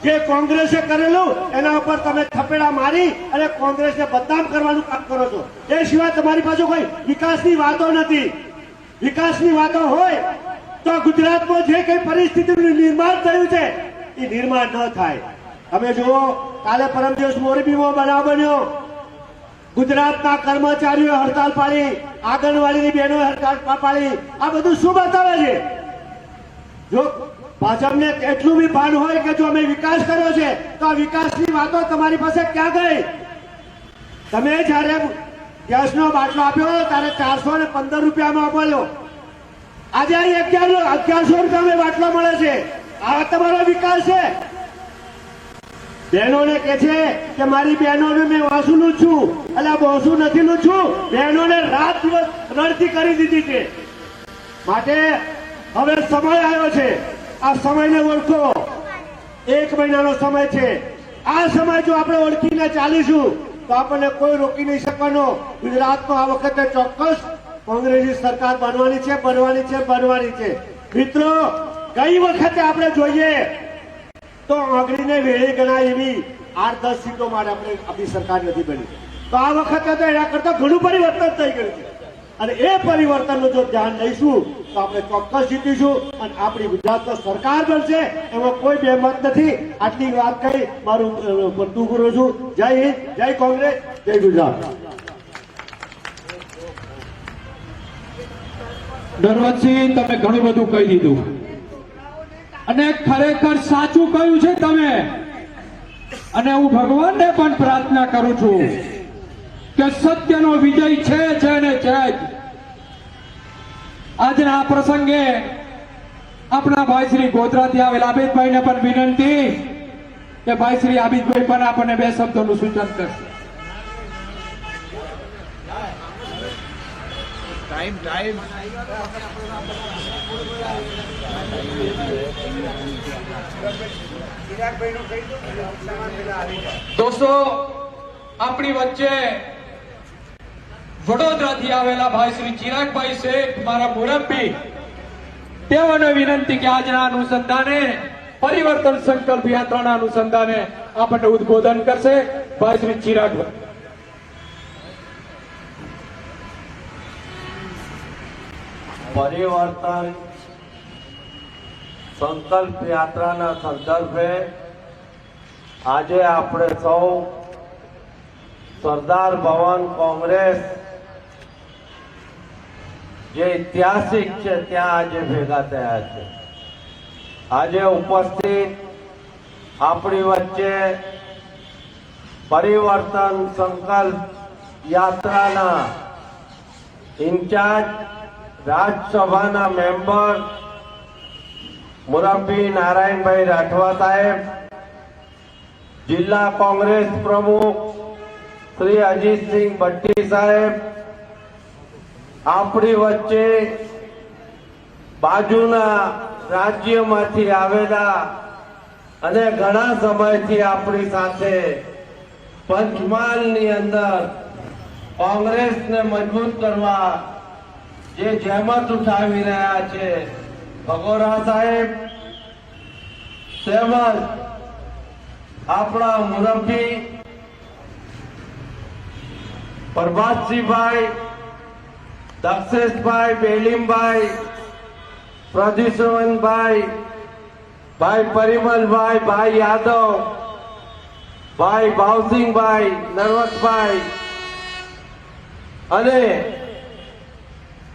જે કોંગ્રેસે કરેલું એના ઉપર તમે થપેડા મારી અને કોંગ્રેસને બદનામ કરવાનું કામ કરો છો। એ સિવાય તમારી પાસે કોઈ વિકાસની વાતો નથી। વિકાસની વાતો હોય તો ગુજરાતમાં જે કઈ પરિસ્થિતિનું નિર્માણ થયું છે એ નિર્માણ ન થાય। તમે જુઓ કાલે પરમ દિવસ મોરબીમાં બનાવ બન્યો, ગુજરાતના કર્મચારીઓ હડતાલ પાડી, આંગણવાડીની બહેનો હડતાલ પાડી। આ બધું શું બતાવે છે? જો ભાજપને એટલું બી ભાન હોય કે જો અમે વિકાસ કર્યો છે તો આ વિકાસની વાતો તમારી પાસે ક્યાં ગઈ? તમે જયારે ગેસનો બાટલો આપ્યો ત્યારે 415 રૂપિયામાં મળ્યો, આજે 1100 રૂપિયામાં બાટલો મળે છે। આ તમારો વિકાસ છે? બહેનોને કે છે કે મારી બહેનોને મેં વાંસુ લઉં છું, એટલે બોસું નથી લઉં છું, બહેનોને રાત દિવસ રડતી કરી દીધી છે। માટે હવે સમય આવ્યો છે, આ સમયને ઓળખો। 1 મહિનાનો સમય છે। આ સમય જો આપણે ઓળખીને ચાલીશું તો આપણને કોઈ રોકી નહીં શકવાનો। ગુજરાતમાં આ વખતે ચોક્કસ કોંગ્રેસની સરકાર બનવાની છે। મિત્રો, ગઈ વખતે આપણે જોઈએ તો આંગળીને વેળે ગણાય એવી 8-10 સીટો માટે આપણી સરકાર નથી બની। તો આ વખતે તો એના કરતા ઘણું પરિવર્તન થઈ ગયું છે અને એ પરિવર્તનનું જો ધ્યાન લઈશું તો આપણે ચોક્કસ જીતીશું અને આપણી ગુજરાતની સરકાર બનશે, એમાં કોઈ બેમત નથી। આટલી વાત કહી મારું ટૂંકું કરું છું। જય હિન્દ, જય કોંગ્રેસ, જય ગુજરાત। નરવતસિંહ, તમે ઘણું બધું કહી દીધું અને ખરેખર સાચું કહ્યું છે તમે। અને હું ભગવાનને પણ પ્રાર્થના કરું છું કે સત્યનો વિજય છે ને છે જ। આજના આ પ્રસંગે આપણા ભાઈ શ્રી ગોધરાથી આવેલ આબિદભાઈને પણ વિનંતી કે ભાઈ શ્રી આબિદભાઈ પણ આપણને 2 શબ્દોનું સૂચન કરશે। દોસ્તો, આપણી વચ્ચે વડોદરાથી આવેલા ભાઈ શ્રી ચિરાગભાઈ શેઠ, મારા મુરબ્બી, તેઓને વિનંતી કે આજના અનુસંધાને પરિવર્તન સંકલ્પ યાત્રાના અનુસંધાને આપણને ઉદ્બોધન કરશે ભાઈ શ્રી ચિરાગભાઈ। પરિવર્તન સંકલ્પ યાત્રાના સંદર્ભે આજે આપણે સૌ સરદાર ભવન કોંગ્રેસ જે ઐતિહાસિક છે ત્યાં આજે ભેગા થયા છે। આજે ઉપસ્થિત આપણી વચ્ચે પરિવર્તન સંકલ્પ યાત્રાના ઇન્ચાર્જ, રાજ્યસભાના મેમ્બર મુરબ્બી નારાયણભાઈ રાઠવા સાહેબ, જિલ્લા કોંગ્રેસ પ્રમુખ શ્રી અજીતસિંહ ભટ્ટી સાહેબ, આપણી વચ્ચે બાજુના રાજ્યમાંથી આવેલા અને ઘણા સમયથી આપણી સાથે પંચમહાલની અંદર કોંગ્રેસને મજબૂત કરવા જે જહેમત ઉઠાવી રહ્યા છે ભગોરા સાહેબ, તેમજ આપણા મુરબ્બી પ્રભાતસિંહભાઈ, દક્ષેશભાઈ, બેલીમભાઈ, પ્રદ્યુષણભાઈ, ભાઈ પરિમલભાઈ, ભાઈ યાદવ, ભાઈ ભાવસિંહભાઈ, નરવતભાઈ અને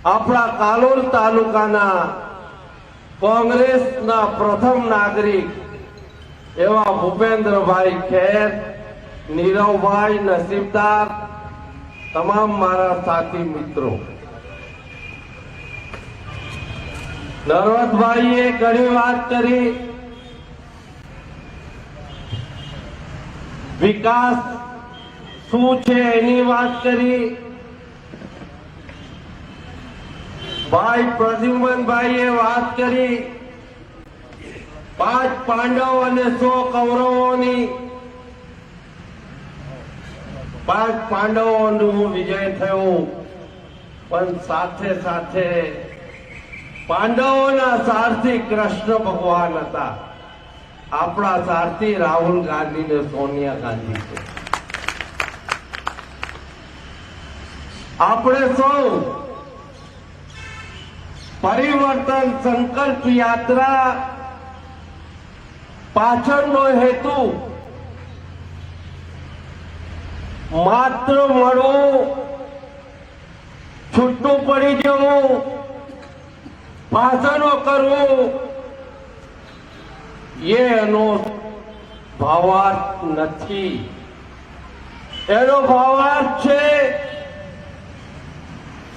આપણા કાલોલ તાલુકાના કોંગ્રેસના પ્રથમ નાગરિક એવા ભૂપેન્દ્રભાઈ ખેર, નીરવભાઈ, નસીબદાર, તમામ મારા સાથી મિત્રો। નરવતભાઈએ ઘણી વાત કરી, વિકાસ શું છે એની વાત કરી। ભાઈ પ્રદ્યુમનભાઈએ વાત કરી 5 પાંડવ અને 100 કૌરવોની। 5 પાંડવોનું વિજય થયું, પણ સાથે સાથે પાંડવોના સારથી કૃષ્ણ ભગવાન હતા। આપણા સારથી રાહુલ ગાંધી ને સોનિયા ગાંધી છે. આપણે સૌ પરિવર્તન સંકલ્પ યાત્રા પાછળનો હેતુ માત્ર મળવું, છૂટું પડી જવું, ભાષણો કરવું એનો ભાવાર્થ નથી. એનો ભાવાર્થ છે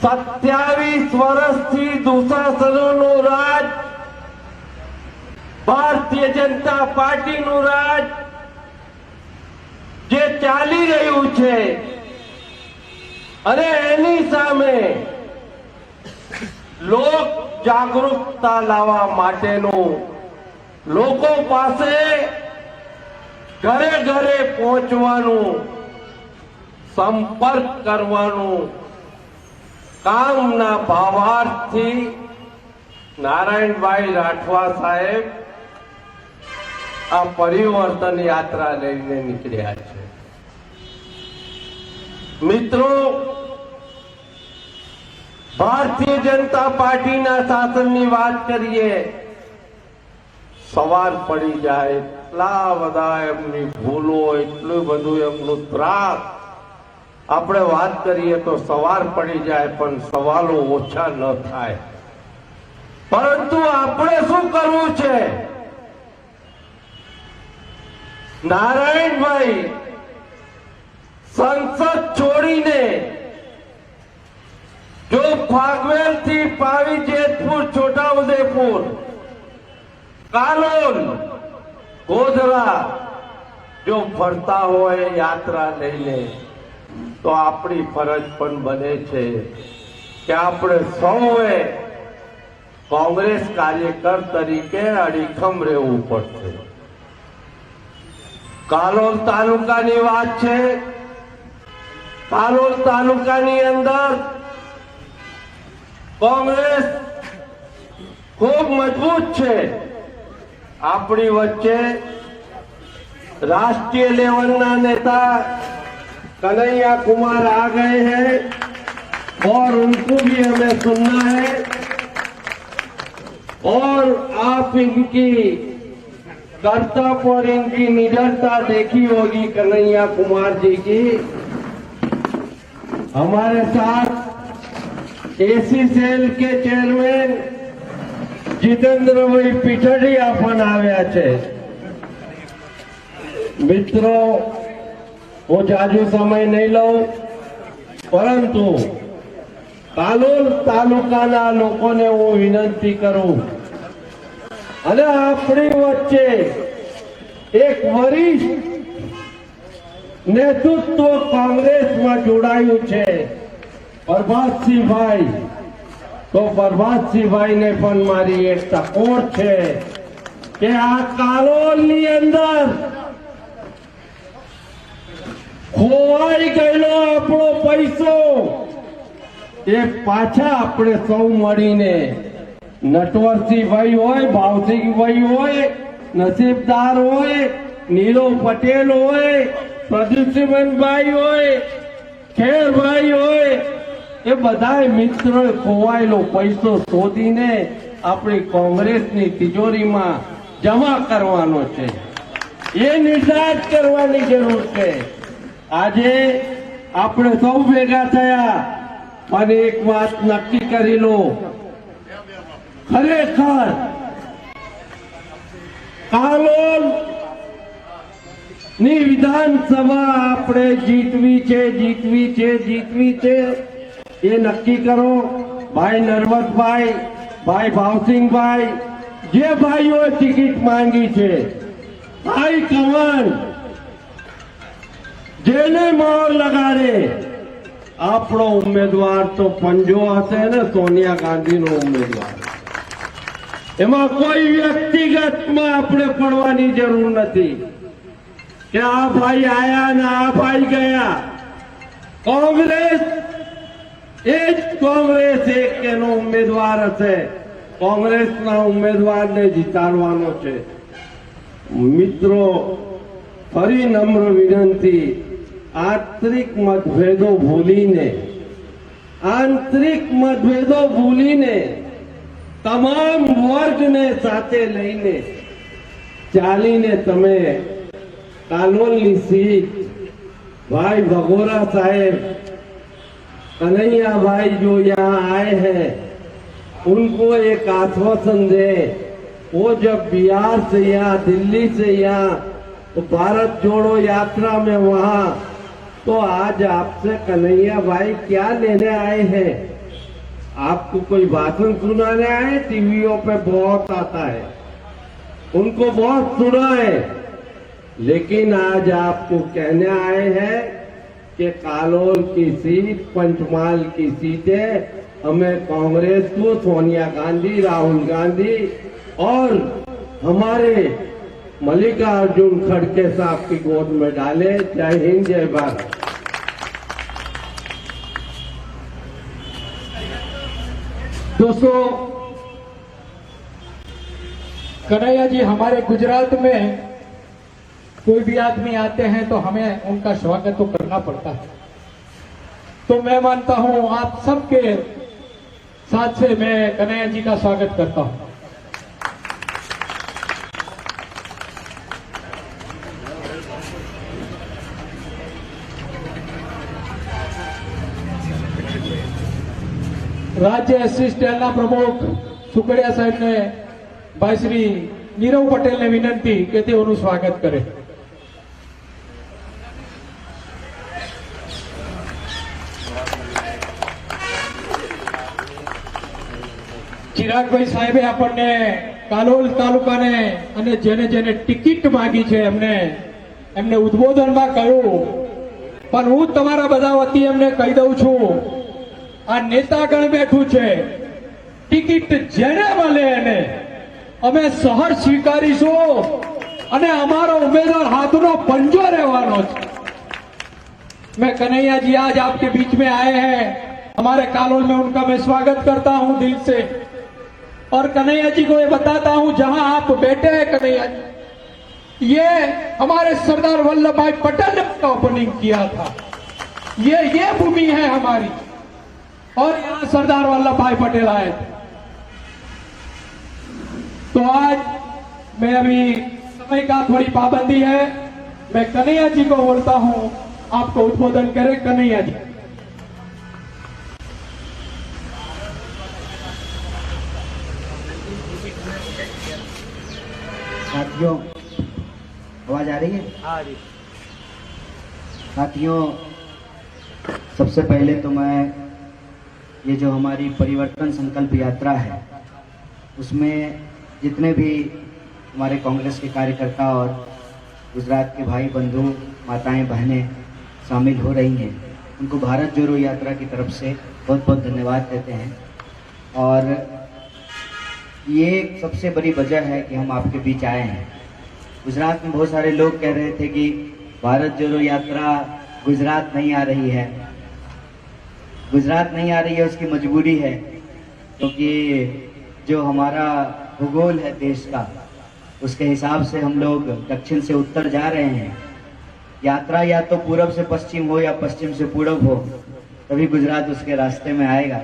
27 વર્ષથી દુશાસનોનું રાજ, ભારતીય જનતા પાર્ટીનું રાજ જે ચાલી રહ્યું છે અને એની સામે લોક જાગૃતતા લાવવા માટેનું, લોકો પાસે ઘરે ઘરે પહોંચવાનું, સંપર્ક કરવાનું કામના ભાવાર્થથી નારાયણભાઈ રાઠવા સાહેબ આ પરિવર્તન યાત્રા લઈને નીકળ્યા છે. મિત્રો, ભારતીય જનતા પાર્ટીના શાસનની વાત કરીએ, સવાર પડી જાય, એટલા બધા એમની ભૂલો, એટલું બધું એમનું ત્રાસ. આપણે વાત કરીએ તો સવાર પડી જાય પણ સવાલો ઓછા ન થાય. પરંતુ આપણે શું કરવું છે? નારાયણભાઈ સંસદ છોડીને જો ફાગવેલ થી પાવી જેતપુર, છોટાઉદેપુર, કાલોલ, ગોધરા જો ફરતા હોય યાત્રા લઈને, તો આપણી ફરજ પણ બને છે કે આપણે સૌએ કોંગ્રેસ કાર્યકર તરીકે અડીખમ રહેવું પડશે. કાલોલ તાલુકાની વાત છે. કાલોલ તાલુકાની અંદર કોંગ્રેસ ખૂબ મજબૂત છે. આપણી વચ્ચે राष्ट्रीय लेवल ना नेता कन्हैया कुमार आ गए हैं और उनको भी हमें सुनना है और आप इनकी कर्तव्य और इनकी निडरता देखी होगी कन्हैया कुमार जी की। हमारे साथ एसी सेल के चेयरमैन जितेंद्र भाई पीठडिया पण આવ્યા છે। મિત્રો હું જાજુ સમય નહીં લઉં, પરંતુ કાલોલ તાલુકાના લોકોને હું વિનંતી કરું અને આપણી વચ્ચે એક વરિષ્ઠ નેતૃત્વ કોંગ્રેસમાં જોડાયું છે પ્રભાતસિંહભાઈ, તો પ્રભાતસિંહભાઈને પણ મારી એક સપોર્ટ છે કે આ કાલોલની અંદર ખોવાઈ ગયેલો આપણો પૈસો એ પાછા આપણે સૌ મળીને નટવરસિંહભાઈ હોય, ભાવસિંહભાઈ હોય, નસીબદાર હોય, નીરવ પટેલ હોય, પ્રદીપસિંહભાઈ હોય, ખેરભાઈ હોય, એ બધા મિત્રોએ ખોવાયેલો પૈસો શોધીને આપણી કોંગ્રેસની તિજોરીમાં જમા કરવાનો છે। એ નિર્ધાર કરવાની જરૂર છે। આજે આપણે સૌ ભેગા થયા અને એક વાત નક્કી કરી લો, ખરેખર કાલોલ ની વિધાનસભા આપણે જીતવી છે, જીતવી છે, જીતવી છે એ નક્કી કરો। ભાઈ નરવતભાઈ, ભાઈ ભાવસિંહભાઈ, જે ભાઈઓએ ટિકિટ માંગી છે, ભાઈ કમલ જેને મોહર લગાડે, આપણો ઉમેદવાર તો પંજો હશે ને સોનિયા ગાંધીનો ઉમેદવાર। એમાં કોઈ વ્યક્તિગતમાં આપણે પડવાની જરૂર નથી કે આ ભાઈ આયા ને આ ભાઈ ગયા। કોંગ્રેસ એ જ કોંગ્રેસ એક એનો ઉમેદવાર હશે, કોંગ્રેસના ઉમેદવારને જીતાડવાનો છે। મિત્રો ફરી નમ્ર વિનંતી, આંતરિક મતભેદો ભૂલીને તમામ વર્ગને સાથે લઈને ચાલીને તમે કાલોલની સીટ भाई भगोरा साहेब, कन्हैया भाई जो यहाँ आए हैं उनको एक आश्वासन दे, वो जब बिहार से यहाँ दिल्ली से यहाँ तो भारत जोड़ो यात्रा में वहाँ, तो आज आपसे कन्हैया भाई क्या लेने आए हैं? आपको कोई भाषण सुनाने आए? टीवियों पे बहुत आता है, उनको बहुत सुना है, लेकिन आज आपको कहने आए हैं कि कालोल की सीट, पंचमहाल की सीटें हमें कांग्रेस को, सोनिया गांधी, राहुल गांधी और हमारे मल्लिकार्जुन खड़गे साहब की गोद में डाले। जय हिंद, जय भारत। दोस्तों, कन्हैया जी, हमारे गुजरात में कोई भी आदमी आते हैं तो हमें उनका स्वागत तो करना पड़ता है। तो मैं मानता हूं आप सबके साथ से मैं कन्हैया जी का स्वागत करता हूं। राज्य एससी सेलના પ્રમુખ સુકડિયા સાહેબને ભાઈ શ્રી નીરવ પટેલને વિનંતી કે તેઓનું સ્વાગત કરે। ચિરાગભાઈ સાહેબે આપણને કાલોલ તાલુકાને અને જેને જેને ટિકિટ માંગી છે એમને ઉદ્બોધનમાં કહ્યું, પણ હું તમારા બધા વતી એમને કહી દઉં છું, આ નેતાગણ બેઠું છે, ટિકિટ જેને મળે એને અમે સહર સ્વીકારીશું અને અમારો ઉમેદવાર હાથનો પંજો રહેવાનો છે। मैं कन्हैया जी आज आपके बीच में आए हैं, हमारे कालोल में उनका मैं स्वागत करता हूं दिल से, और कन्हैया जी को ये बताता हूं जहां आप बैठे हैं कन्हैया जी, ये हमारे सरदार वल्लभ भाई पटेल ने ओपनिंग किया था, ये भूमि है हमारी, और यहाँ सरदार वल्लभ भाई पटेल आए थे। तो आज मैं अभी समय का थोड़ी पाबंदी है, मैं कन्हैया जी को बोलता हूं, आपको उद्बोधन करें कन्हैया जी। साथियों, आवाज आ रही है? साथियों, सबसे पहले तो मैं ये जो हमारी परिवर्तन संकल्प यात्रा है उसमें जितने भी हमारे कांग्रेस के कार्यकर्ता और गुजरात के भाई बंधु, माताएं, बहनें शामिल हो रही हैं, उनको भारत जोड़ो यात्रा की तरफ से बहुत बहुत धन्यवाद देते हैं। और ये सबसे बड़ी वजह है कि हम आपके बीच आए हैं। गुजरात में बहुत सारे लोग कह रहे थे कि भारत जोड़ो यात्रा गुजरात नहीं आ रही है। गुजरात नहीं आ रही है उसकी मजबूरी है, क्योंकि जो हमारा भूगोल है देश का, उसके हिसाब से हम लोग दक्षिण से उत्तर जा रहे हैं। यात्रा या तो पूरब से पश्चिम हो या पश्चिम से पूरब हो, तभी गुजरात उसके रास्ते में आएगा।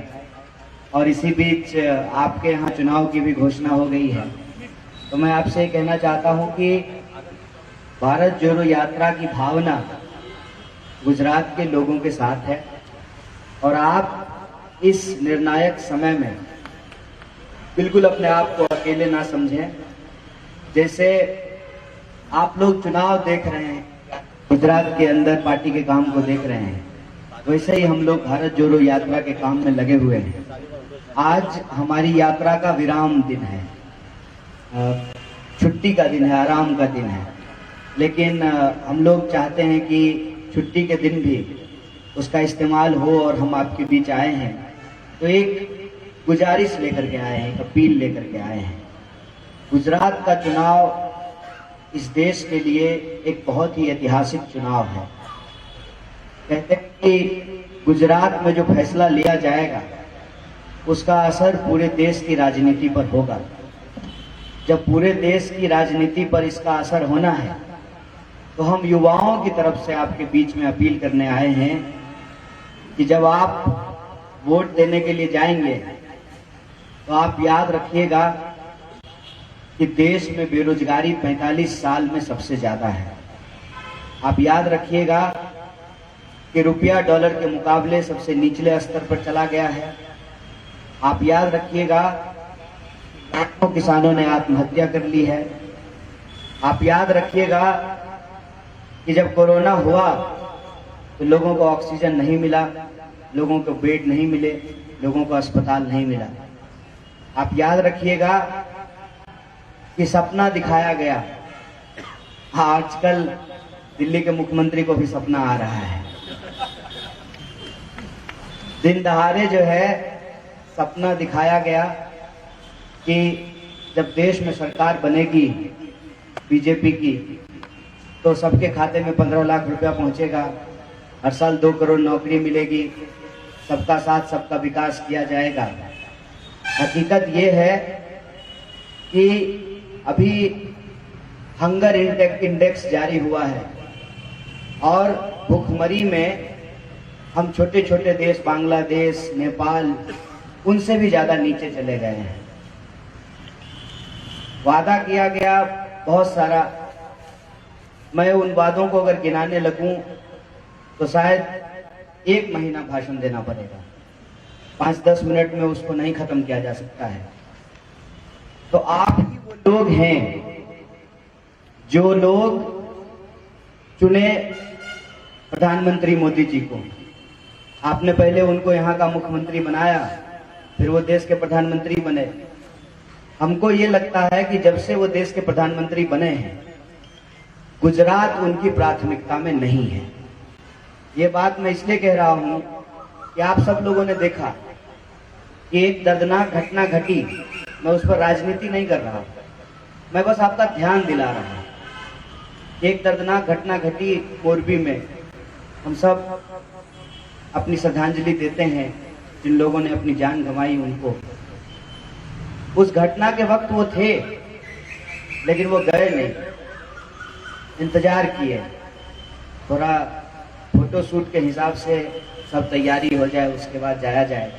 और इसी बीच आपके यहाँ चुनाव की भी घोषणा हो गई है, तो मैं आपसे ये कहना चाहता हूँ कि भारत जोड़ो यात्रा की भावना गुजरात के लोगों के साथ है, और आप इस निर्णायक समय में बिल्कुल अपने आप को अकेले ना समझें। जैसे आप लोग चुनाव देख रहे हैं, गुजरात के अंदर पार्टी के काम को देख रहे हैं, वैसे ही हम लोग भारत जोड़ो यात्रा के काम में लगे हुए हैं। आज हमारी यात्रा का विराम दिन है, छुट्टी का दिन है, आराम का दिन है, लेकिन हम लोग चाहते हैं कि छुट्टी के दिन भी उसका इस्तेमाल हो और हम आपके बीच आए हैं तो एक गुजारिश लेकर के आए हैं, एक अपील लेकर के आए हैं। गुजरात का चुनाव इस देश के लिए एक बहुत ही ऐतिहासिक चुनाव है। कहते हैं कि गुजरात में जो फैसला लिया जाएगा उसका असर पूरे देश की राजनीति पर होगा। जब पूरे देश की राजनीति पर इसका असर होना है, तो हम युवाओं की तरफ से आपके बीच में अपील करने आए हैं कि जब आप वोट देने के लिए जाएंगे तो आप याद रखिएगा कि देश में बेरोजगारी 45 साल में सबसे ज्यादा है। आप याद रखिएगा कि रुपया डॉलर के मुकाबले सबसे निचले स्तर पर चला गया है। आप याद रखिएगा लाखों किसानों ने आत्महत्या कर ली है। आप याद रखिएगा कि जब कोरोना हुआ तो लोगों को ऑक्सीजन नहीं मिला, लोगों को बेड नहीं मिले, लोगों को अस्पताल नहीं मिला। आप याद रखिएगा कि सपना दिखाया गया। आजकल दिल्ली के मुख्यमंत्री को भी सपना आ रहा है। दिन दहाड़े जो है सपना दिखाया गया कि जब देश में सरकार बनेगी बीजेपी की तो सबके खाते में 15 लाख रुपया पहुंचेगा, हर साल 2 करोड़ नौकरी मिलेगी, सबका साथ सबका विकास किया जाएगा। हकीकत ये है कि अभी हंगर इंडेक्स जारी हुआ है और भूखमरी में हम छोटे छोटे देश बांग्लादेश, नेपाल, उनसे भी ज्यादा नीचे चले गए हैं। वादा किया गया बहुत सारा, मैं उन वादों को अगर गिनाने लगूं तो शायद 1 महीना भाषण देना पड़ेगा। 5-10 मिनट में उसको नहीं खत्म किया जा सकता है। तो आप ही वो लोग हैं जो लोग चुने प्रधानमंत्री मोदी जी को। आपने पहले उनको यहाँ का मुख्यमंत्री बनाया, फिर वो देश के प्रधानमंत्री बने। हमको ये लगता है कि जब से वो देश के प्रधानमंत्री बने हैं, गुजरात उनकी प्राथमिकता में नहीं है। ये बात मैं इसलिए कह रहा हूं कि आप सब लोगों ने देखा कि एक दर्दनाक घटना घटी। मैं उस पर राजनीति नहीं कर रहा, मैं बस आपका ध्यान दिला रहा हूं। एक दर्दनाक घटना घटी मोरबी में। हम सब अपनी श्रद्धांजलि देते हैं जिन लोगों ने अपनी जान गंवाई उनको। उस घटना के वक्त वो थे, लेकिन वो गए नहीं, इंतजार किए थोड़ा फोटो शूट के हिसाब से सब तैयारी हो जाए, उसके बाद जाया जाए।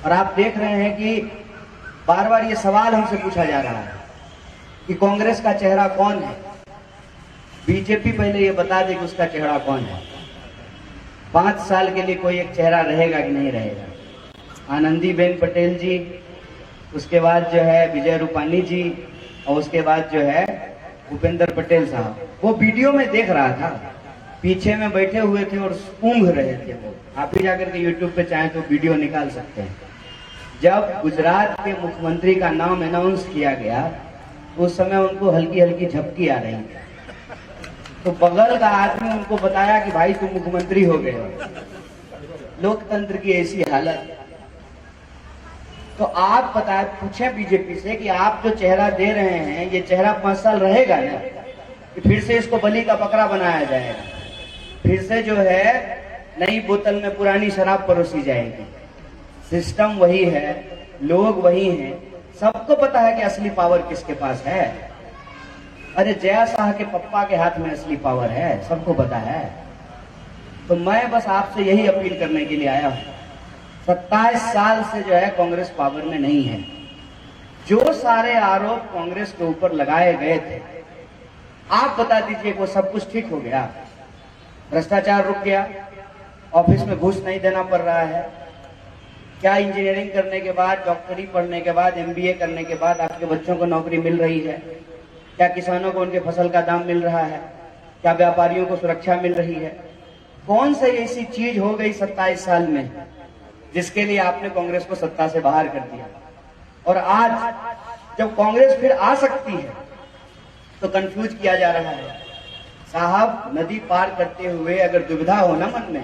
और आप देख रहे हैं कि बार बार ये सवाल हमसे पूछा जा रहा है कि कांग्रेस का चेहरा कौन है। बीजेपी पहले ये बता दे कि उसका चेहरा कौन है। 5 साल के लिए कोई एक चेहरा रहेगा कि नहीं रहेगा। आनंदीबेन पटेल जी, उसके बाद जो है विजय रूपानी जी, और उसके बाद जो है भूपेंद्र पटेल साहब। वो वीडियो में देख रहा था, पीछे में बैठे हुए थे और ऊँघ रहे थे वो। आप भी जाकर के यूट्यूब पे चाहें तो वीडियो निकाल सकते हैं। जब गुजरात के मुख्यमंत्री का नाम अनाउंस किया गया उस समय उनको हल्की हल्की झपकी आ रही थी। तो बगल का आदमी उनको बताया कि भाई तुम मुख्यमंत्री हो गए हो। लोकतंत्र की ऐसी हालत। तो आप बताए, पूछे बीजेपी से कि आप जो चेहरा दे रहे हैं ये चेहरा 5 साल रहेगा ना, कि फिर से इसको बलि का बकरा बनाया जाएगा, फिर से जो है नई बोतल में पुरानी शराब परोसी जाएगी। सिस्टम वही है, लोग वही हैं, सबको पता है कि असली पावर किसके पास है। अरे जया शाह के पप्पा के हाथ में असली पावर है, सबको पता है। तो मैं बस आपसे यही अपील करने के लिए आया हूं। 27 साल से जो है कांग्रेस पावर में नहीं है। जो सारे आरोप कांग्रेस के ऊपर लगाए गए थे, आप बता दीजिए वो सब कुछ ठीक हो गया? भ्रष्टाचार रुक गया? ऑफिस में घूस नहीं देना पड़ रहा है? क्या इंजीनियरिंग करने के बाद, डॉक्टरी पढ़ने के बाद, MBA करने के बाद आपके बच्चों को नौकरी मिल रही है? क्या किसानों को उनके फसल का दाम मिल रहा है? क्या व्यापारियों को सुरक्षा मिल रही है? कौन सी ऐसी चीज हो गई 27 साल में जिसके लिए आपने कांग्रेस को सत्ता से बाहर कर दिया? और आज जब कांग्रेस फिर आ सकती है तो कंफ्यूज किया जा रहा है। साहब, नदी पार करते हुए अगर दुविधा हो ना मन में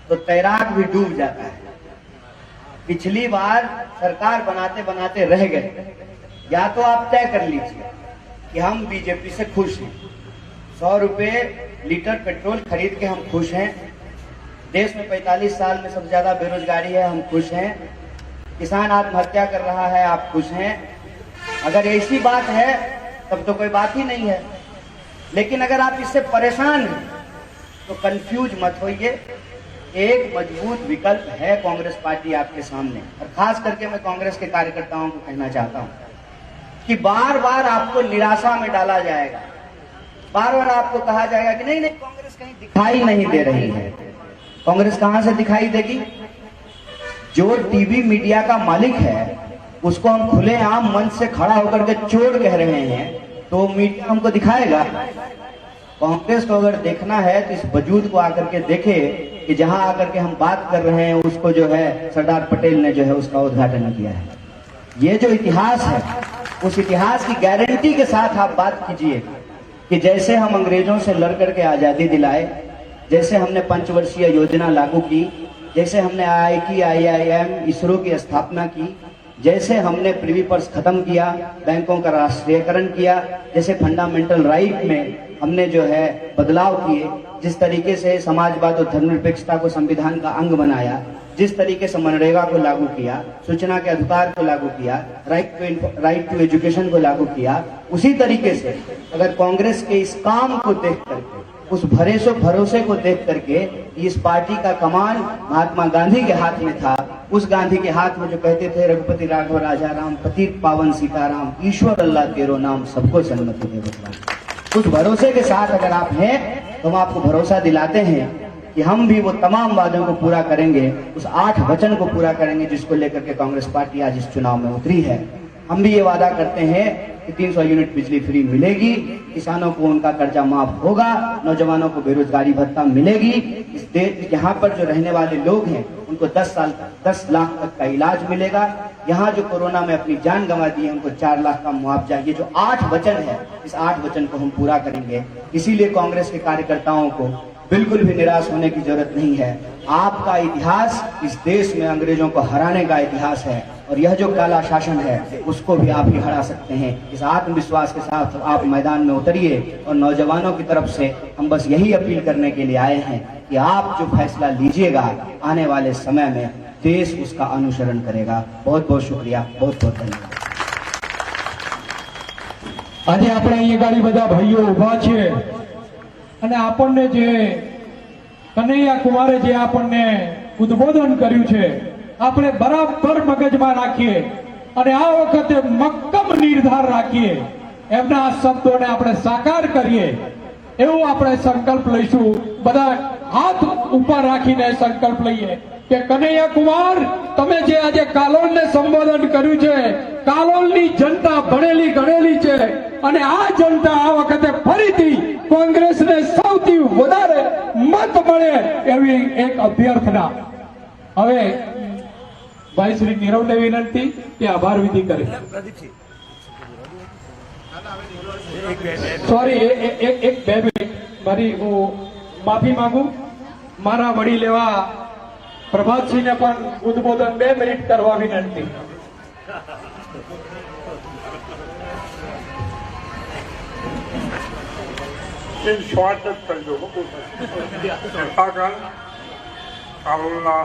तो तैराक भी डूब जाता है। पिछली बार सरकार बनाते बनाते रह गए। या तो आप तय कर लीजिए कि हम बीजेपी से खुश हैं, 100 रुपए लीटर पेट्रोल खरीद के हम खुश हैं, देश में 45 साल में सबसे ज्यादा बेरोजगारी है, हम खुश हैं, किसान आत्महत्या कर रहा है, आप खुश हैं, अगर ऐसी बात है तब तो कोई बात ही नहीं है, लेकिन अगर आप इससे परेशान हैं तो कंफ्यूज मत होइए। एक मजबूत विकल्प है कांग्रेस पार्टी आपके सामने, और खास करके मैं कांग्रेस के कार्यकर्ताओं को कहना चाहता हूं कि बार बार आपको निराशा में डाला जाएगा, बार बार आपको कहा जाएगा कि नहीं नहीं कांग्रेस कहीं दिखाई नहीं दे रही है। कांग्रेस कहां से दिखाई देगी? जो टीवी मीडिया का मालिक है उसको हम खुलेआम मंच से खड़ा होकर के चोर कह रहे हैं तो मीडिया हमको दिखाएगा। कांग्रेस को अगर देखना है तो इस वजूद को आकर के देखे कि जहां आकर के हम बात कर रहे हैं उसको जो है सरदार पटेल ने जो है उसका उद्घाटन किया है। ये जो इतिहास है उस इतिहास की गारंटी के साथ आप बात कीजिए कि जैसे हम अंग्रेजों से लड़ करके आजादी दिलाए, जैसे हमने पंचवर्षीय योजना लागू की, जैसे हमने IIT, IIM, इसरो की स्थापना की, जैसे हमने प्रिवी पर्स खत्म किया, बैंकों का राष्ट्रीयकरण किया, जैसे फंडामेंटल राइट में हमने जो है बदलाव किए, जिस तरीके से समाजवाद और धर्मनिरपेक्षता को संविधान का अंग बनाया, जिस तरीके से मनरेगा को लागू किया, सूचना के अधिकार को लागू किया, राइट टू एजुकेशन को लागू किया, उसी तरीके से अगर कांग्रेस के इस काम को देख करके, उस भरोसे को देख करके इस पार्टी का कमान महात्मा गांधी के हाथ में था, उस गांधी के हाथ में जो कहते थे रघुपति राघव राजा राम, पतित पावन सीताराम, ईश्वर अल्लाह तेरो नाम, सबको सन्मति दे भगवान, उस भरोसे के साथ अगर आप हैं तो हम आपको भरोसा दिलाते हैं कि हम भी वो तमाम वादों को पूरा करेंगे, उस 8 वचन को पूरा करेंगे जिसको लेकर के कांग्रेस पार्टी आज इस चुनाव में उतरी है। हम भी ये वादा करते हैं कि 300 यूनिट बिजली फ्री मिलेगी, किसानों को उनका कर्जा माफ होगा, नौजवानों को बेरोजगारी भत्ता मिलेगी, इस देश यहाँ पर जो रहने वाले लोग हैं उनको 10 लाख तक का इलाज मिलेगा, यहाँ जो कोरोना में अपनी जान गंवा दी है उनको 4 लाख का मुआवजा। ये जो 8 वचन है इस 8 वचन को हम पूरा करेंगे। इसीलिए कांग्रेस के कार्यकर्ताओं को बिल्कुल भी निराश होने की जरूरत नहीं है। आपका इतिहास इस देश में अंग्रेजों को हराने का इतिहास है, और यह जो काला शासन है उसको भी आप ही हरा सकते हैं। इस आत्मविश्वास के साथ आप मैदान में उतरिए, और नौजवानों की तरफ से हम बस यही अपील करने के लिए आए हैं कि आप जो फैसला लीजिएगा आने वाले समय में देश उसका अनुसरण करेगा। बहुत बहुत शुक्रिया, बहुत बहुत धन्यवाद। આજે આપણે અહીં ગાડી બધા ભાઈઓ ઉભા છે અને આપણને જે કનૈયા કુમારે જે આપણને ઉદ્બોધન કર્યું છે આપણે બરાબર મગજમાં રાખીએ અને આ વખતે મક્કમ નિર્ધાર રાખીએ, એમના આ શબ્દોને આપણે સાકાર કરીએ એવો આપણે સંકલ્પ લઈશું। બધા હાથ ઉપર રાખીને સંકલ્પ લઈએ કે કનૈયા કુમાર તમે જે આજે કાલોલને સંબોધન કર્યું છે, કાલોલની જનતા ભણેલી ગણેલી છે અને આ જનતા આ વખતે ફરીથી કોંગ્રેસને સૌથી વધારે મત મળે એવી એક અભ્યર્થના। હવે ભાઈ શ્રી નીરવને વિનંતી કે આભાર વિધિ કરે। સોરી, એક બે મિનિટ મારી હું માફી માંગુ। મારા વડીલ એવા પ્રભાતસિંહને પણ ઉદ્બોધન 2 મિનિટ કરવા વિનંતી। इन शॉर्ट कर दो कानूनना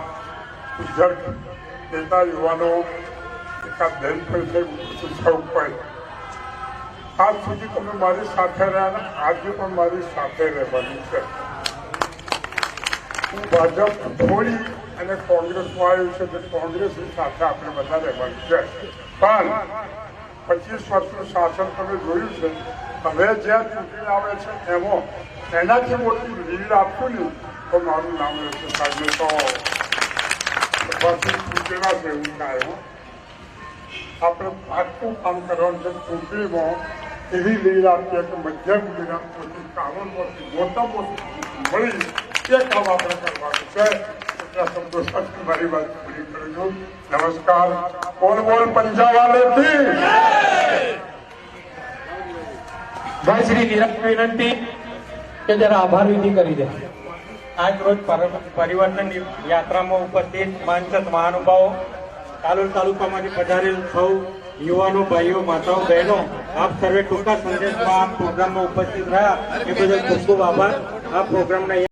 ઉજ્જડ નેતા યુવાનો એકાદ બેન પર છે સૌ પર આજ સુધી તમે મારી સાથે રહ્યા ને આજે પણ મારી સાથે રહેવાની છે। હું ભાજપ છોડી અને કોંગ્રેસમાં આવ્યું છે તો કોંગ્રેસની સાથે આપણે બધા રહેવાનું છે, પણ 25 વર્ષનું શાસન તમે જોયું છે। હવે જ્યાં ચૂંટણી આવે છે એમાં એનાથી મોટી લીડ આપશું નહીં તો મારું નામ રહેશે સાહેબને તો પછી ચૂંટણા છે એવું થાય। આપણે પાકું કામ કરવાનું છે। ચૂંટણીમાં એવી લીડ આપીએ કે મધ્ય ગુજરાતમાંથી કાનૂનમાંથી મોટા મોટી મળી એ કામ આપણે કરવાનું છે। એટલા શબ્દો સાથે મારી વાત પૂરી કરું છું। નમસ્કાર। બોલ બોલ પંજાવાલે થી ભાઈ શ્રી નીરવને વિનંતી કે જરા આભાર વિધિ કરી દે। આજ રોજ પરિવર્તન યાત્રામાં ઉપસ્થિત મંચસ્થ મહાનુભાવો, કાલોલ તાલુકામાંથી પધારેલ સૌ યુવાનો, ભાઈઓ, માતાઓ, બહેનો, આપ સર્વે ટૂંકા સંદેશમાં આ પ્રોગ્રામમાં ઉપસ્થિત રહ્યા એ બદલ ખૂબ ખૂબ આભાર। આ પ્રોગ્રામના